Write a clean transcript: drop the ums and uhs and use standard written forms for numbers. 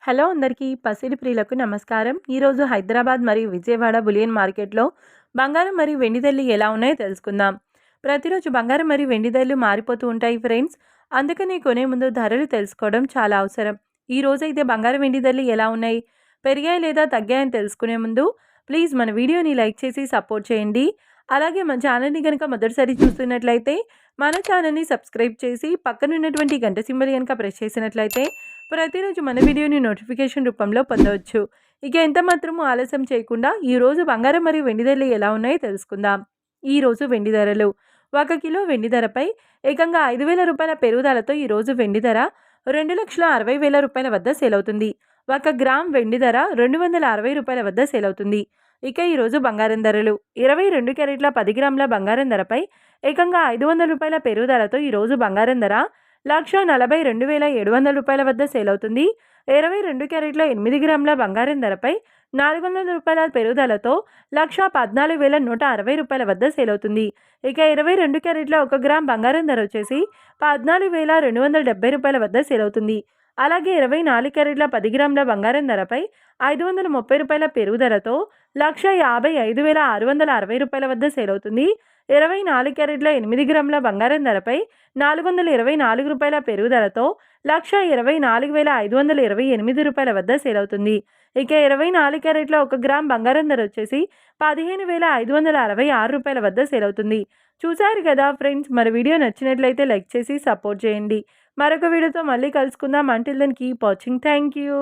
Hello అందరికీ పసిడి ప్రియులకు నమస్కారం. ఈరోజు హైదరాబాద్ మరియు విజయవాడ బులియన్ మార్కెట్లో బంగారం మరియు వెండి ధరలు ఎలా ఉన్నాయో తెలుసుకుందాం. ప్రతిరోజు బంగారం మరియు వెండి ధరలు మారిపోతూ ఉంటాయి ఫ్రెండ్స్. అందుకని కొనే ముందు ధరలు తెలుసుకోవడం చాలా అవసరం. ఈ రోజైతే బంగారం వెండి ధరలు ఎలా ఉన్నాయి, పెరిగాయి లేదా తగ్గాయని తెలుసుకునే ముందు ప్లీజ్ మన వీడియోని లైక్ చేసి సపోర్ట్ చేయండి. అలాగే మన ఛానల్ని కనుక మొదటిసారి చూస్తున్నట్లయితే మన ఛానల్ని సబ్స్క్రైబ్ చేసి పక్కనున్నటువంటి గంట సింబల్ కనుక ప్రెస్ చేసినట్లయితే ప్రతిరోజు మన వీడియోని నోటిఫికేషన్ రూపంలో పొందవచ్చు. ఇక ఎంత మాత్రము ఆలస్యం చేయకుండా ఈరోజు బంగారం మరియు వెండి ధరలు ఎలా ఉన్నాయో తెలుసుకుందాం. ఈరోజు వెండి ధరలు 1 కిలో వెండి ధరపై ఏకంగా 5,000 రూపాయల పెరుగుదలతో ఈరోజు వెండి ధర 2,60,000 రూపాయల వద్ద సేల్ అవుతుంది. 1 గ్రామ్ వెండి ధర 260 రూపాయల వద్ద సేల్ అవుతుంది. ఇక ఈరోజు బంగారం ధరలు 22 క్యారెట్ల 10 గ్రాముల బంగారం ధరపై ఏకంగా 500 రూపాయల పెరుగుదలతో ఈరోజు బంగారం ధర 1,42,700 రూపాయల వద్ద సేల్ అవుతుంది. 22 క్యారెట్ల 8 గ్రాముల బంగారం ధరపై 400 రూపాయల పెరుగుదలతో 1,14,160 రూపాయల వద్ద సేల్ అవుతుంది. ఇక 22 క్యారెట్ల 1 గ్రామ్ బంగారం ధర వచ్చేసి 14,270 రూపాయల వద్ద సేల్ అవుతుంది. అలాగే 24 క్యారెట్ల 10 గ్రాముల బంగారం ధరపై 530 రూపాయల పెరుగుదలతో 1,55,660 రూపాయల వద్ద సేల్ అవుతుంది. 24 క్యారెట్ల 8 గ్రాముల బంగారం ధరపై 424 రూపాయల పెరుగుదలతో 1,24,528 రూపాయల వద్ద సేల్ అవుతుంది. ఇక 24 క్యారెట్ల 1 గ్రామ్ బంగారం ధర వచ్చేసి 15,566 రూపాయల వద్ద సేల్ అవుతుంది. చూశారు కదా ఫ్రెండ్స్, మరి వీడియో నచ్చినట్లయితే లైక్ చేసి సపోర్ట్ చేయండి. మరొక వీడియోతో మళ్ళీ కలుసుకుందాం. Until then keep watching. Thank you.